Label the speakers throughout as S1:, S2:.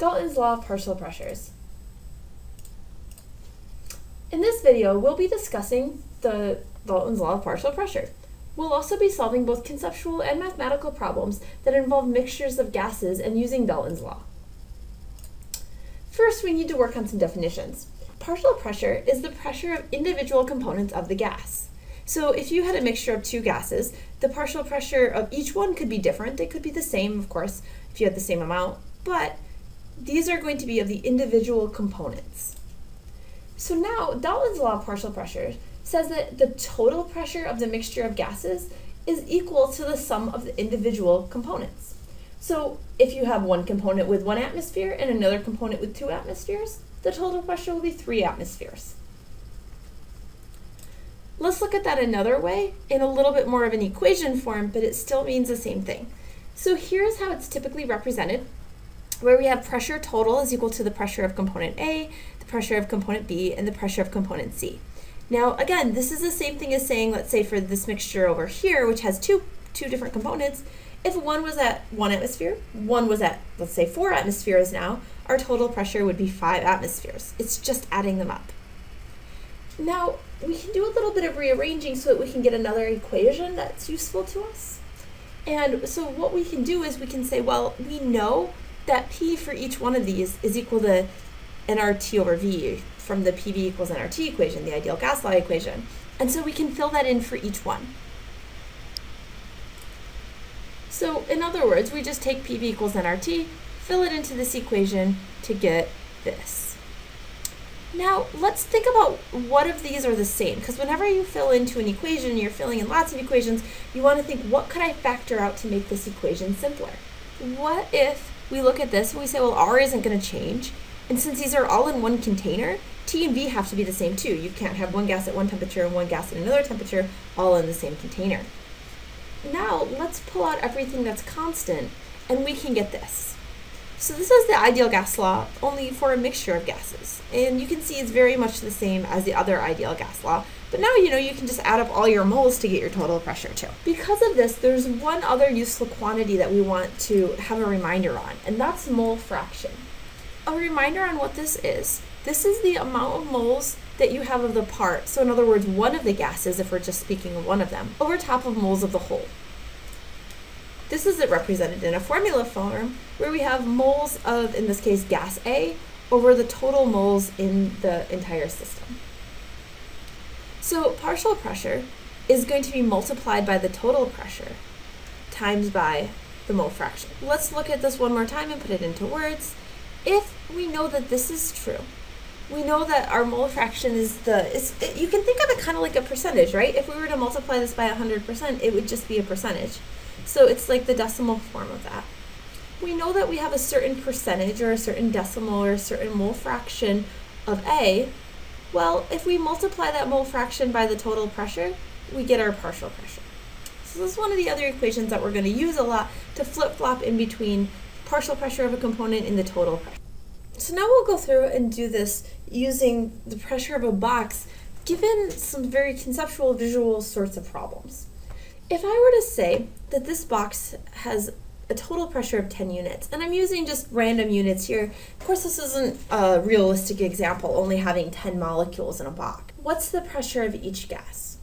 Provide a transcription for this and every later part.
S1: Dalton's law of partial pressures. In this video, we'll be discussing the Dalton's law of partial pressure. We'll also be solving both conceptual and mathematical problems that involve mixtures of gases and using Dalton's law. First, we need to work on some definitions. Partial pressure is the pressure of individual components of the gas. So if you had a mixture of two gases, the partial pressure of each one could be different. They could be the same, of course, if you had the same amount, but these are going to be of the individual components. So now, Dalton's law of partial pressure says that the total pressure of the mixture of gases is equal to the sum of the individual components. So if you have one component with 1 atmosphere and another component with 2 atmospheres, the total pressure will be 3 atmospheres. Let's look at that another way in a little bit more of an equation form, but it still means the same thing. So here's how it's typically represented, where we have pressure total is equal to the pressure of component A, the pressure of component B, and the pressure of component C. Now again, this is the same thing as saying, let's say for this mixture over here, which has two different components, if one was at 1 atmosphere, one was at, let's say, 4 atmospheres now, our total pressure would be 5 atmospheres. It's just adding them up. Now, we can do a little bit of rearranging so that we can get another equation that's useful to us. And so what we can do is we can say, well, we know that P for each one of these is equal to nRT over V from the PV equals nRT equation, the ideal gas law equation. And so we can fill that in for each one. So in other words, we just take PV equals nRT, fill it into this equation to get this. Now let's think about what of these are the same, because whenever you fill into an equation, you're filling in lots of equations, you want to think, what could I factor out to make this equation simpler? What if we look at this and we say, well, R isn't going to change, and since these are all in one container, T and V have to be the same too. You can't have one gas at one temperature and one gas at another temperature all in the same container. Now let's pull out everything that's constant and we can get this. So this is the ideal gas law, only for a mixture of gases. And you can see it's very much the same as the other ideal gas law, but now you know you can just add up all your moles to get your total pressure too. Because of this, there's one other useful quantity that we want to have a reminder on, and that's mole fraction. A reminder on what this is the amount of moles that you have of the part, so in other words, one of the gases, if we're just speaking of one of them, over top of moles of the whole. This is represented in a formula form where we have moles of, in this case, gas A over the total moles in the entire system. So partial pressure is going to be multiplied by the total pressure times by the mole fraction. Let's look at this one more time and put it into words. If we know that this is true, we know that our mole fraction is you can think of it kind of like a percentage, right? If we were to multiply this by 100%, it would just be a percentage. So it's like the decimal form of that. We know that we have a certain percentage or a certain decimal or a certain mole fraction of A. Well, if we multiply that mole fraction by the total pressure, we get our partial pressure. So this is one of the other equations that we're going to use a lot to flip-flop in between partial pressure of a component and the total pressure. So now we'll go through and do this using the pressure of a box given some very conceptual visual sorts of problems. If I were to say that this box has a total pressure of 10 units, and I'm using just random units here, of course this isn't a realistic example, only having 10 molecules in a box. What's the pressure of each gas?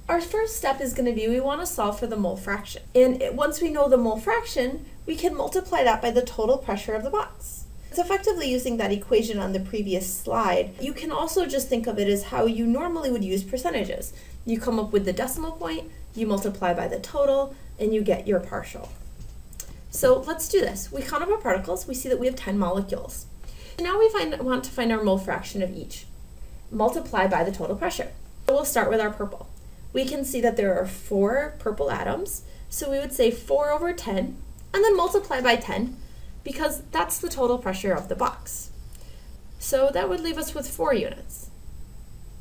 S1: Our first step is going to be we want to solve for the mole fraction. And once we know the mole fraction, we can multiply that by the total pressure of the box. It's effectively using that equation on the previous slide. You can also just think of it as how you normally would use percentages. You come up with the decimal point, you multiply by the total, and you get your partial. So let's do this. We count up our particles, we see that we have 10 molecules. Now we want to find our mole fraction of each. Multiply by the total pressure. So we'll start with our purple. We can see that there are 4 purple atoms, so we would say 4 over 10, and then multiply by 10, because that's the total pressure of the box. So that would leave us with 4 units.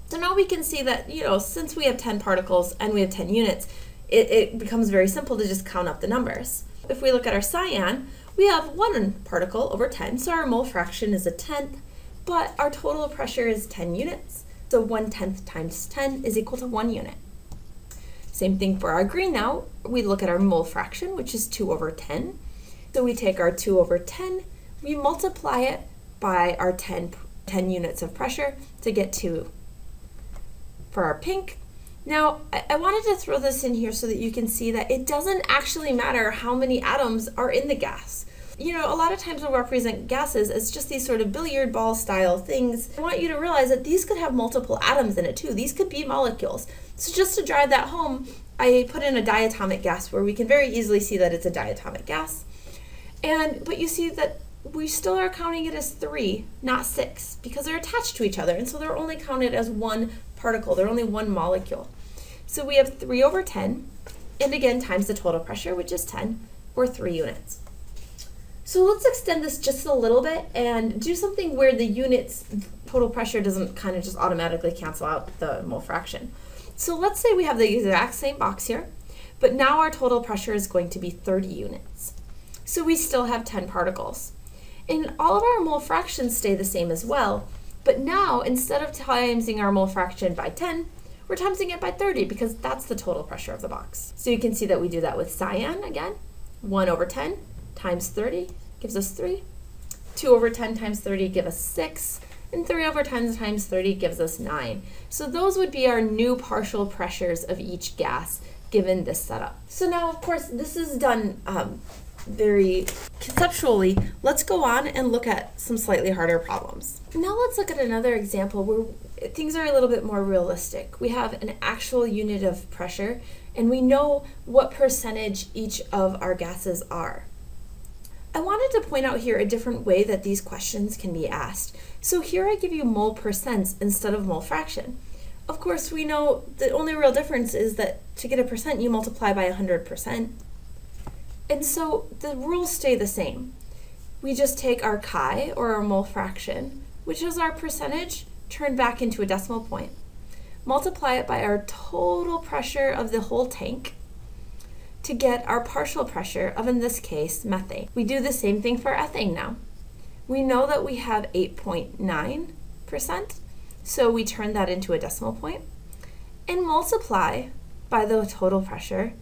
S1: So now we can see that, since we have 10 particles and we have 10 units, it becomes very simple to just count up the numbers. If we look at our cyan, we have 1 particle over 10, so our mole fraction is 1/10, but our total pressure is 10 units. So 1/10 times 10 is equal to 1 unit. Same thing for our green now. We look at our mole fraction, which is 2 over 10. So we take our 2 over 10, We multiply it by our 10 units of pressure to get 2 for our pink. Now, I wanted to throw this in here so that you can see that it doesn't actually matter how many atoms are in the gas. You know, a lot of times we'll represent gases as just these sort of billiard ball style things. I want you to realize that these could have multiple atoms in it too. These could be molecules. So just to drive that home, I put in a diatomic gas where we can very easily see that it's a diatomic gas. But you see that we still are counting it as 3, not 6, because they're attached to each other, and so they're only counted as one particle. They're only one molecule. So we have 3 over 10, and again, times the total pressure, which is 10, or 3 units. So let's extend this just a little bit and do something where the units total pressure doesn't kind of just automatically cancel out the mole fraction. So let's say we have the exact same box here, but now our total pressure is going to be 30 units. So we still have 10 particles. And all of our mole fractions stay the same as well, but now instead of timesing our mole fraction by 10, we're timesing it by 30 because that's the total pressure of the box. So you can see that we do that with cyan again. 1 over 10 times 30 gives us 3. 2 over 10 times 30 gives us 6. And 3 over 10 times 30 gives us 9. So those would be our new partial pressures of each gas given this setup. So now, of course, this is done very conceptually. Let's go on and look at some slightly harder problems. Now let's look at another example where things are a little bit more realistic. We have an actual unit of pressure, and we know what percentage each of our gases are. I wanted to point out here a different way that these questions can be asked. So here I give you mole percents instead of mole fraction. Of course, we know the only real difference is that to get a percent, you multiply by 100%. And so the rules stay the same. We just take our chi, or our mole fraction, which is our percentage, turned back into a decimal point, multiply it by our total pressure of the whole tank, to get our partial pressure of, in this case, methane. We do the same thing for ethane now. We know that we have 8.9%, so we turn that into a decimal point and multiply by the total pressure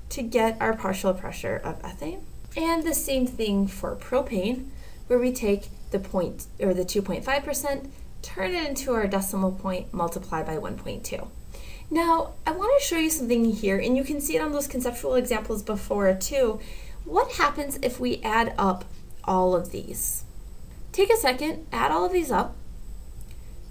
S1: to get our partial pressure of ethane. And the same thing for propane, where we take the 2.5%, turn it into our decimal point, multiply by 1.2. Now, I want to show you something here, and you can see it on those conceptual examples before too. What happens if we add up all of these? Take a second, add all of these up,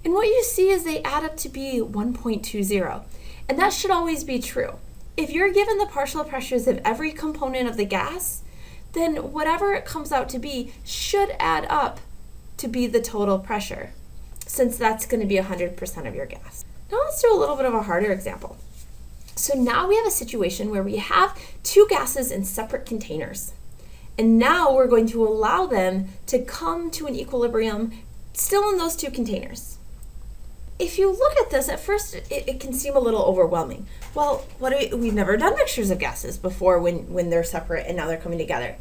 S1: and what you see is they add up to be 1.20, and that should always be true. If you're given the partial pressures of every component of the gas, then whatever it comes out to be should add up to be the total pressure, since that's going to be 100% of your gas. Now let's do a little bit of a harder example. So now we have a situation where we have 2 gases in separate containers. And now we're going to allow them to come to an equilibrium still in those 2 containers. If you look at this, at first it can seem a little overwhelming. Well, we've never done mixtures of gases before when they're separate and now they're coming together.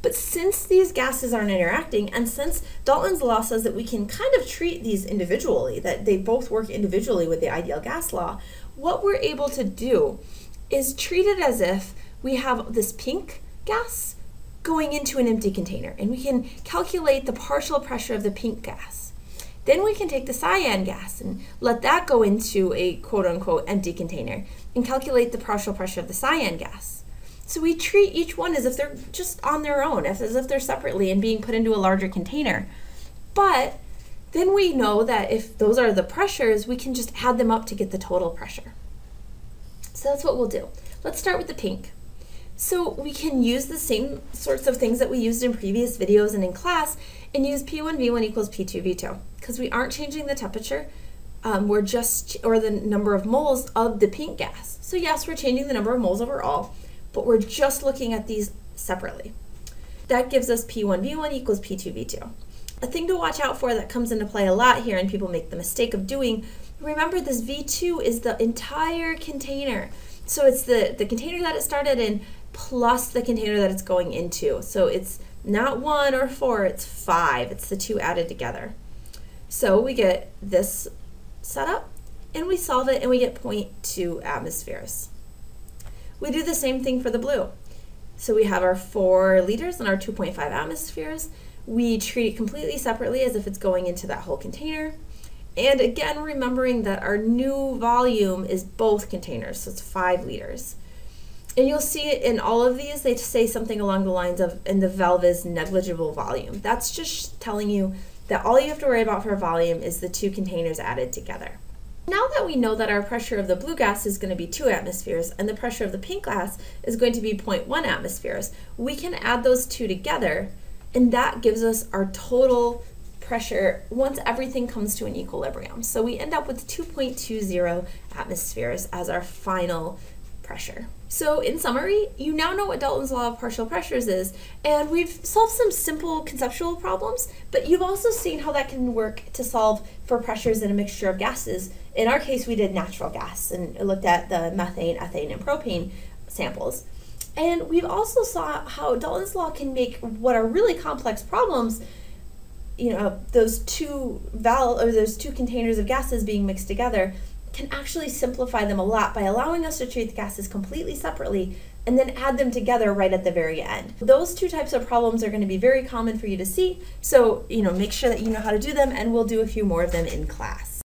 S1: But since these gases aren't interacting, and since Dalton's law says that we can kind of treat these individually, that they both work individually with the ideal gas law, what we're able to do is treat it as if we have this pink gas going into an empty container, and we can calculate the partial pressure of the pink gas. Then we can take the cyan gas and let that go into a quote-unquote empty container and calculate the partial pressure of the cyan gas. So we treat each one as if they're just on their own, as if they're separately and being put into a larger container. But then we know that if those are the pressures, we can just add them up to get the total pressure. So that's what we'll do. Let's start with the pink. So we can use the same sorts of things that we used in previous videos and in class and use P1V1 equals P2V2 because we aren't changing the temperature, or the number of moles of the pink gas. So yes, we're changing the number of moles overall, but we're just looking at these separately. That gives us P1V1 equals P2V2. A thing to watch out for that comes into play a lot here and people make the mistake of doing, remember this V2 is the entire container. So it's the container that it started in plus the container that it's going into. So it's not 1 or 4, it's 5. It's the 2 added together. So we get this setup and we solve it and we get 0.2 atmospheres. We do the same thing for the blue. So we have our 4 liters and our 2.5 atmospheres. we treat it completely separately as if it's going into that whole container. And again, remembering that our new volume is both containers, so it's 5 liters. And you'll see it in all of these, they say something along the lines of, and the valve is negligible volume. That's just telling you that all you have to worry about for volume is the 2 containers added together. Now that we know that our pressure of the blue gas is going to be 2 atmospheres and the pressure of the pink gas is going to be 0.1 atmospheres, we can add those 2 together, and that gives us our total pressure once everything comes to an equilibrium. So we end up with 2.20 atmospheres as our final pressure. So in summary, you now know what Dalton's law of partial pressures is, and we've solved some simple conceptual problems, but you've also seen how that can work to solve for pressures in a mixture of gases. In our case, we did natural gas and looked at the methane, ethane, and propane samples. And we've also saw how Dalton's law can make what are really complex problems, those two containers of gases being mixed together, can actually simplify them a lot by allowing us to treat the gases completely separately and then add them together right at the very end. Those 2 types of problems are going to be very common for you to see, so make sure that you know how to do them, and we'll do a few more of them in class.